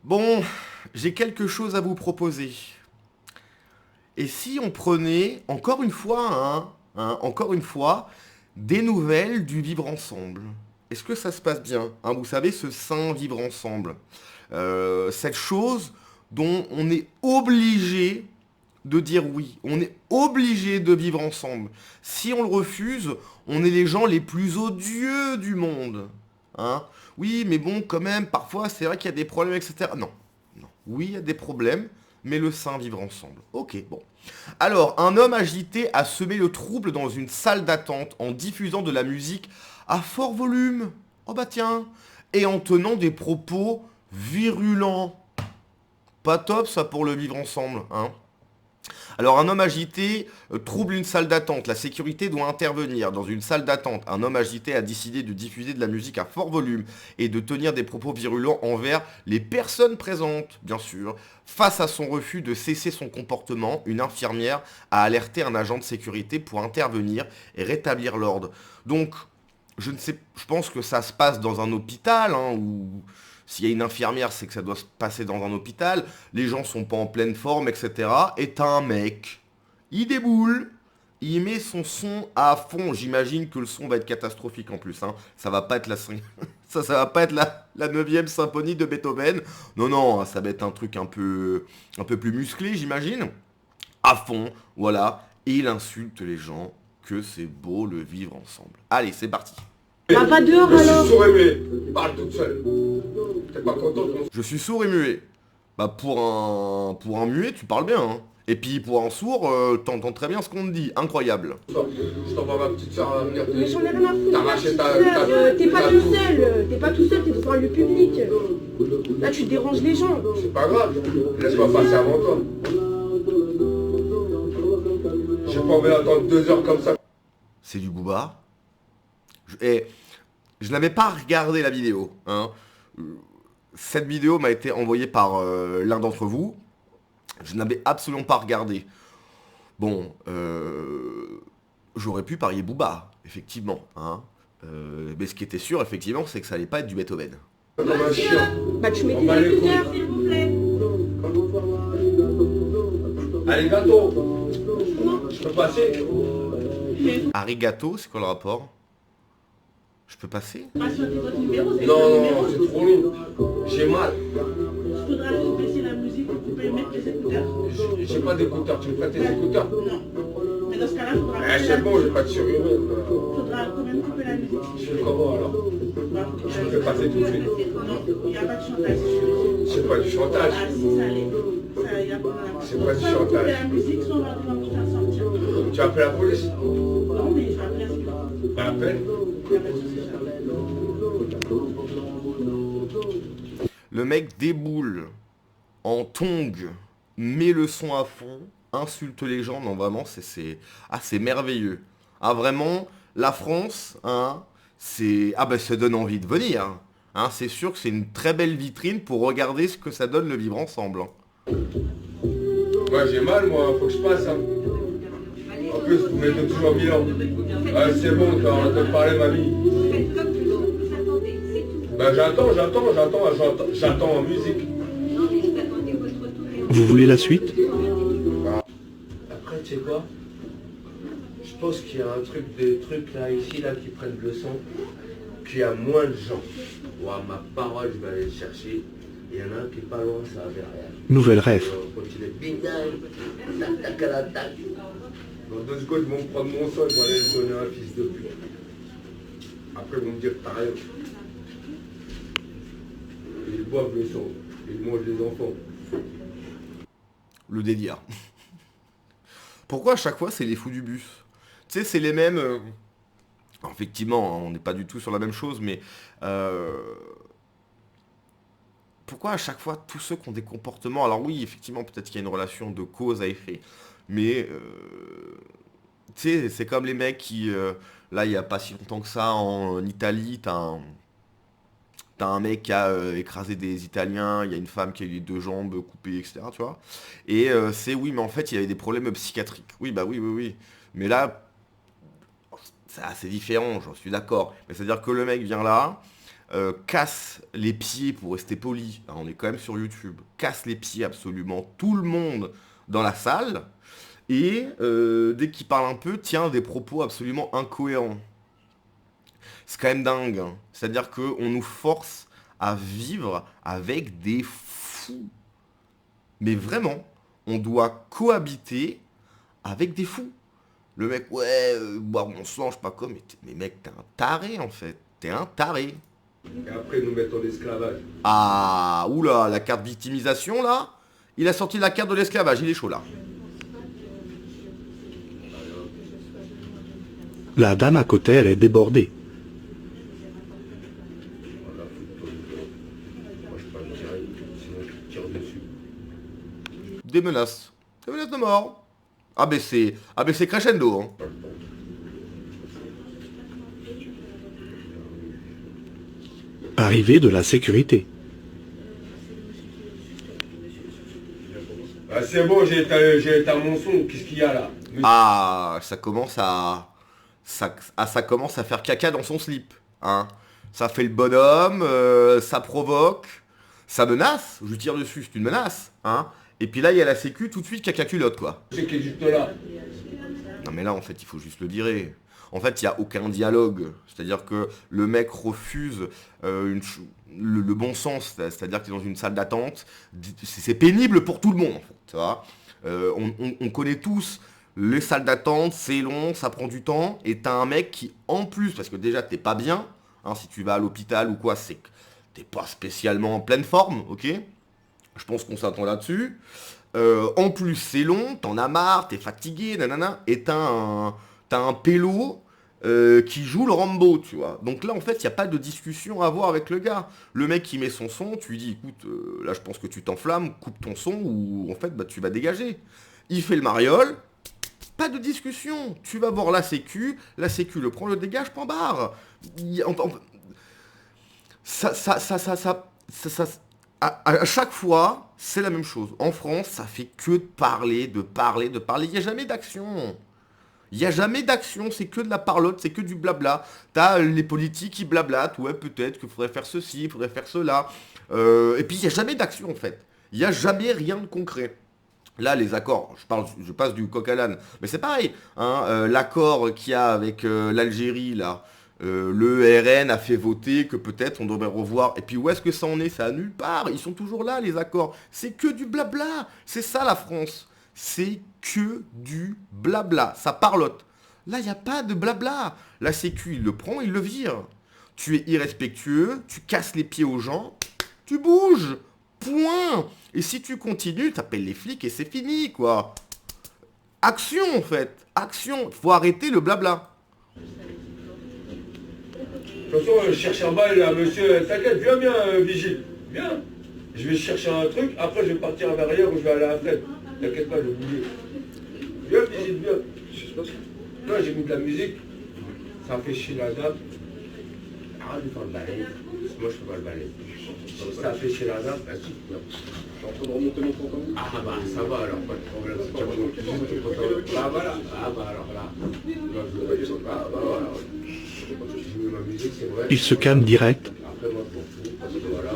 Bon, j'ai quelque chose à vous proposer. Et si on prenait, encore une fois, encore une fois, des nouvelles du vivre ensemble? Est-ce que ça se passe bien? Vous savez, ce saint vivre ensemble. Cette chose dont on est obligé de dire oui. On est obligé de vivre ensemble. Si on le refuse, on est les gens les plus odieux du monde. Hein? Oui, mais bon, quand même, parfois, c'est vrai qu'il y a des problèmes, etc. Non, non. Oui, il y a des problèmes, mais le sain vivre ensemble. Ok, bon. Alors, un homme agité a semé le trouble dans une salle d'attente en diffusant de la musique à fort volume. Oh bah tiens. Et en tenant des propos virulents. Pas top ça pour le vivre ensemble, hein. Alors un homme agité trouble une salle d'attente. La sécurité doit intervenir. Dans une salle d'attente, un homme agité a décidé de diffuser de la musique à fort volume et de tenir des propos virulents envers les personnes présentes, bien sûr. Face à son refus de cesser son comportement, une infirmière a alerté un agent de sécurité pour intervenir et rétablir l'ordre. Donc, je ne sais, je pense que ça se passe dans un hôpital, hein, où s'il y a une infirmière, c'est que ça doit se passer dans un hôpital. Les gens sont pas en pleine forme, etc. Et t'as un mec, il déboule, il met son son à fond. J'imagine que le son va être catastrophique en plus, hein. Ça va pas être ça va pas être la 9e symphonie de Beethoven. Non, non, ça va être un truc un peu plus musclé, j'imagine. À fond, voilà. Et il insulte les gens que c'est beau le vivre ensemble. Allez, c'est parti. Bah va dehors Je suis alors. sourd et muet. Parle toute seule. T'es pas content de Je suis sourd et muet. Bah pour un muet, tu parles bien, hein. Et puis pour un sourd, t'entends très bien ce qu'on te dit. Incroyable. ton Je t'envoie ma petite soeur à venir te... Mais j'en ai rien à foutre. T'as ta racheté petite ta... sœur, t'es pas ta- tout seul. T'es pas tout seul, t'es devant le public. Là tu déranges les gens. C'est pas grave. Laisse-moi passer avant toi. J'ai pas envie d'attendre 2 heures comme ça. C'est du Booba. Et je n'avais pas regardé la vidéo, hein. Cette vidéo m'a été envoyée par l'un d'entre vous. Je n'avais absolument pas regardé. Bon, j'aurais pu parier Booba, effectivement, hein. Mais ce qui était sûr, effectivement, c'est que ça allait pas être du Beethoven. Comme un chien. Bah tu mets On tes bat les écouteurs. couilles. S'il vous plaît. Allez, gâteau. Je peux passer? Arigato, c'est quoi le rapport? Je peux passer? Patientez votre numéro, c'est Non, le non, numéro. c'est trop long. J'ai mal. Il faudra juste baisser la musique pour pouvoir mettre les écouteurs. J'ai pas d'écouteurs. Tu me prêtes tes écouteurs? Non. Mais dans ce cas-là, il faudra Eh, couper c'est la bon, j'ai pas de surhumaine. faudra quand même couper la musique. Je fais comment alors? Je me fais passer tout de suite. Non, il n'y a pas de chantage. C'est pas du chantage. Ah si, ça l'est. Ça, il y a pas C'est pas du Soit vous coupez chantage. la musique, soit on va vous faire sortir. Tu as appelé la police? Non, mais je vais appeler la sécurité. Bah, appelle. Il n'y a pas de souci, j'appelle. Le mec déboule en tongs, met le son à fond, insulte les gens. Non, vraiment, c'est merveilleux. Ah, vraiment, la France, hein, ça donne envie de venir. Hein, c'est sûr que c'est une très belle vitrine pour regarder ce que ça donne le vivre ensemble, hein. Moi j'ai mal, moi, faut que je passe. Hein. En plus, vous mettez toujours 1000 ans. Ouais, c'est bon, t'as arrête de parler, mamie. Bah j'attends en musique. Vous voulez la suite? Après, tu sais quoi? Je pense qu'il y a des trucs là, ici, là, qui prennent le son, qu'il y a moins de gens. Ouah, ma parole, je vais aller le chercher. Il y en a un qui est pas loin, ça va derrière. Nouvelle rêve. Continuer. Bing, tac, tac, tac, tac. Dans 2 secondes, ils vont me prendre mon son, ils vont aller me donner un fils de pute. Après, ils vont me dire que t'as rien. Ils boivent le son, ils mangent les enfants. Le délire. Pourquoi à chaque fois c'est les fous du bus? Tu sais, c'est les mêmes. Alors, effectivement, hein, on n'est pas du tout sur la même chose, mais pourquoi à chaque fois tous ceux qui ont des comportements. Alors oui, effectivement, peut-être qu'il y a une relation de cause à effet, mais tu sais, c'est comme les mecs qui. Là, il n'y a pas si longtemps que ça, en Italie, T'as un mec qui a écrasé des Italiens, il y a une femme qui a eu les 2 jambes coupées, etc. Tu vois. Et c'est oui, mais en fait, il avait des problèmes psychiatriques. Oui, bah oui, oui, oui. Mais là, c'est assez différent, j'en suis d'accord. Mais c'est-à-dire que le mec vient là, casse les pieds, pour rester poli, hein, on est quand même sur YouTube, casse les pieds absolument tout le monde dans la salle, et dès qu'il parle un peu, tient des propos absolument incohérents. C'est quand même dingue, hein. C'est-à-dire qu'on nous force à vivre avec des fous. Mais vraiment, on doit cohabiter avec des fous. Le mec, ouais, boire mon sang, je sais pas quoi, mais mec, t'es un taré en fait. T'es un taré. Et après, nous mettons l'esclavage. Ah, oula, la carte victimisation là. Il a sorti la carte de l'esclavage, il est chaud là. La dame à côté, elle est débordée. Voilà, foutre-toi dedans. Moi, je peux me tirer, sinon tu te tires dessus. Des menaces. Des menaces de mort. Ah ben c'est crescendo. Hein. Arrivée de la sécurité. Ah, c'est bon, j'ai éteint mon son. Qu'est-ce qu'il y a là? Ah, ça commence à... Ça commence à faire caca dans son slip. Hein. Ça fait le bonhomme, ça provoque, ça menace. Je lui tire dessus, c'est une menace. Hein. Et puis là, il y a la sécu, tout de suite, caca culotte, quoi. Je sais qu'il est juste là. Non mais là, en fait, il faut juste le virer. En fait, il n'y a aucun dialogue. C'est-à-dire que le mec refuse le bon sens. C'est-à-dire qu'il est dans une salle d'attente. C'est pénible pour tout le monde, en fait. Tu vois. On connaît tous les salles d'attente, c'est long, ça prend du temps. Et t'as un mec qui, en plus, parce que déjà, t'es pas bien, hein, si tu vas à l'hôpital ou quoi, c'est que t'es pas spécialement en pleine forme, ok? Je pense qu'on s'attend là-dessus. En plus, c'est long, t'en as marre, t'es fatigué, nanana, et t'as un pélo qui joue le Rambo, tu vois. Donc là, en fait, il n'y a pas de discussion à avoir avec le gars. Le mec qui met son son, tu lui dis, écoute, là, je pense que tu t'enflammes, coupe ton son, ou en fait, bah, tu vas dégager. Il fait le mariole, pas de discussion. Tu vas voir la sécu le prend, le dégage, point barre. À chaque fois, c'est la même chose. En France, ça fait que de parler. Il n'y a jamais d'action. Il n'y a jamais d'action, c'est que de la parlotte, c'est que du blabla. T'as les politiques qui blablatent, ouais, peut-être qu'il faudrait faire ceci, il faudrait faire cela. Et puis, il n'y a jamais d'action, en fait. Il n'y a jamais rien de concret. Là, les accords, je passe du coq à l'âne, mais c'est pareil. Hein, l'accord qu'il y a avec l'Algérie, là, le RN a fait voter que peut-être on devrait revoir. Et puis où est-ce que ça en est? Ça à nulle part. Ils sont toujours là, les accords. C'est que du blabla. C'est ça la France. C'est que du blabla. Ça parlote. Là, il n'y a pas de blabla. La sécu, il le prend, il le vire. Tu es irrespectueux, tu casses les pieds aux gens, tu bouges. Point. Et si tu continues, t'appelles les flics et c'est fini, quoi. Action, en fait. Action. Faut arrêter le blabla. De toute façon, je cherche un bail là, monsieur. T'inquiète, viens bien, vigile. Viens. Je vais chercher un truc, après je vais partir à l'arrière ou je vais aller à la fenêtre. T'inquiète pas, je vais bouger. Viens, vigile, viens. Qu'est-ce qui se passe? Là, j'ai mis de la musique. Ça fait chier la dame. Arrête de faire le balai. Moi, je fais pas le balai. Ça fait chier la dame. Vas-y, viens. Je suis en train de remonter mon pantalon. Ah bah, ça va alors, pas de problème. Si tu as besoin de cuisine, t'es content. Ah voilà. Ah bah alors là. Là, je vais descendre. Ah bah voilà. J'ai mis ma musique, c'est vrai. Il se calme direct. Après, moi, je m'en fous. Parce que voilà,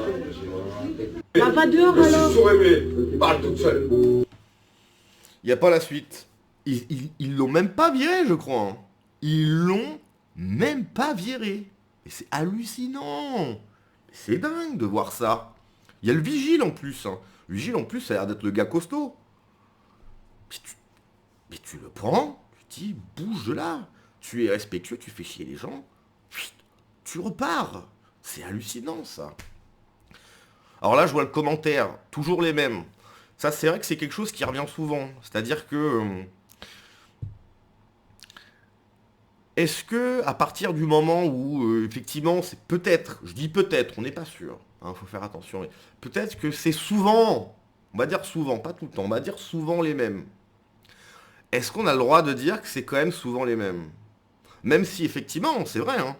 Bah va dehors je alors. suis souris, parle toute seule. Il n'y a pas la suite. Ils l'ont même pas viré, je crois. Hein. Ils l'ont même pas viré. Et c'est hallucinant. C'est dingue de voir ça. Il y a le vigile en plus. Hein. Le vigile en plus, ça a l'air d'être le gars costaud. Mais tu le prends, tu dis, bouge de là. Tu es respectueux, tu fais chier les gens. Tu repars. C'est hallucinant ça. Alors là, je vois le commentaire, toujours les mêmes. Ça, c'est vrai que c'est quelque chose qui revient souvent. C'est-à-dire que... est-ce que, à partir du moment où, effectivement, c'est peut-être, je dis peut-être, on n'est pas sûr, hein, faut faire attention, mais peut-être que c'est souvent, on va dire souvent, pas tout le temps, on va dire souvent les mêmes. Est-ce qu'on a le droit de dire que c'est quand même souvent les mêmes? Même si, effectivement, c'est vrai, hein,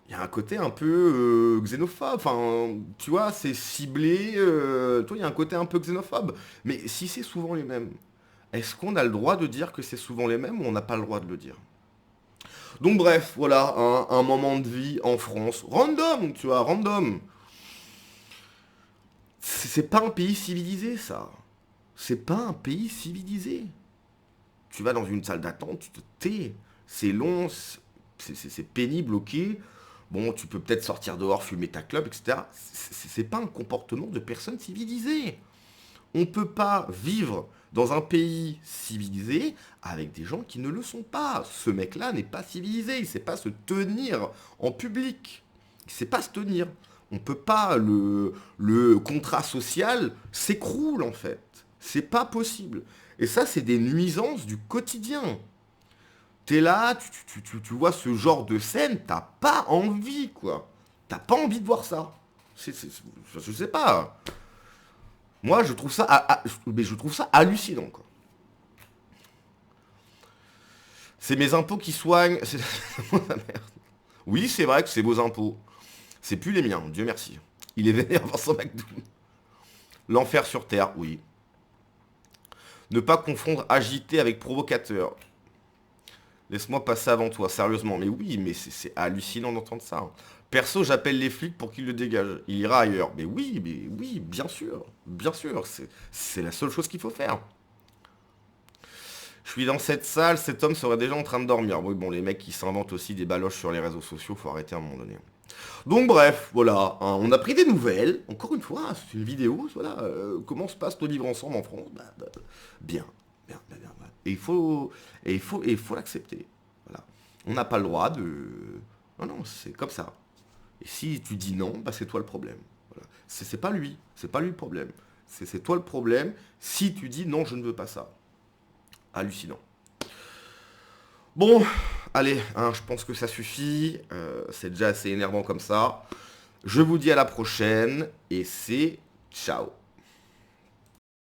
il y a un côté un peu xénophobe, enfin, tu vois, c'est ciblé, toi, il y a un côté un peu xénophobe. Mais si c'est souvent les mêmes, est-ce qu'on a le droit de dire que c'est souvent les mêmes ou on n'a pas le droit de le dire? Donc bref, voilà, un moment de vie en France. Random, tu vois, random. C'est pas un pays civilisé, ça. C'est pas un pays civilisé. Tu vas dans une salle d'attente, tu te tais. C'est long, c'est pénible, ok. Bon, tu peux peut-être sortir dehors, fumer ta clope, etc. C'est pas un comportement de personne civilisée. On peut pas vivre dans un pays civilisé avec des gens qui ne le sont pas. Ce mec-là n'est pas civilisé, il sait pas se tenir en public. Il sait pas se tenir. On peut pas, le contrat social s'écroule en fait. C'est pas possible. Et ça, c'est des nuisances du quotidien. T'es là, tu vois ce genre de scène, t'as pas envie, quoi. T'as pas envie de voir ça. Je sais pas. Moi, je trouve ça, mais je trouve ça hallucinant, quoi. C'est mes impôts qui soignent. C'est la merde. Oui, c'est vrai que c'est vos impôts. C'est plus les miens, Dieu merci. Il est vénère Vincent McDoom. L'enfer sur terre, oui. Ne pas confondre agité avec provocateur. Laisse-moi passer avant toi, sérieusement. Mais oui, mais c'est hallucinant d'entendre ça. Hein. Perso, j'appelle les flics pour qu'ils le dégagent. Il ira ailleurs. Mais oui, bien sûr. Bien sûr, c'est la seule chose qu'il faut faire. Je suis dans cette salle, cet homme serait déjà en train de dormir. Oui, bon, les mecs qui s'inventent aussi des baloches sur les réseaux sociaux, faut arrêter à un moment donné. Donc bref, voilà, hein, on a pris des nouvelles. Encore une fois, c'est une vidéo, voilà, comment se passe le vivre ensemble en France. Bien. Et il faut l'accepter. Voilà. On n'a pas le droit de... Non, c'est comme ça. Et si tu dis non, bah c'est toi le problème. Voilà. C'est pas lui le problème. C'est toi le problème si tu dis non, je ne veux pas ça. Hallucinant. Bon, allez, hein, je pense que ça suffit. C'est déjà assez énervant comme ça. Je vous dis à la prochaine et c'est ciao.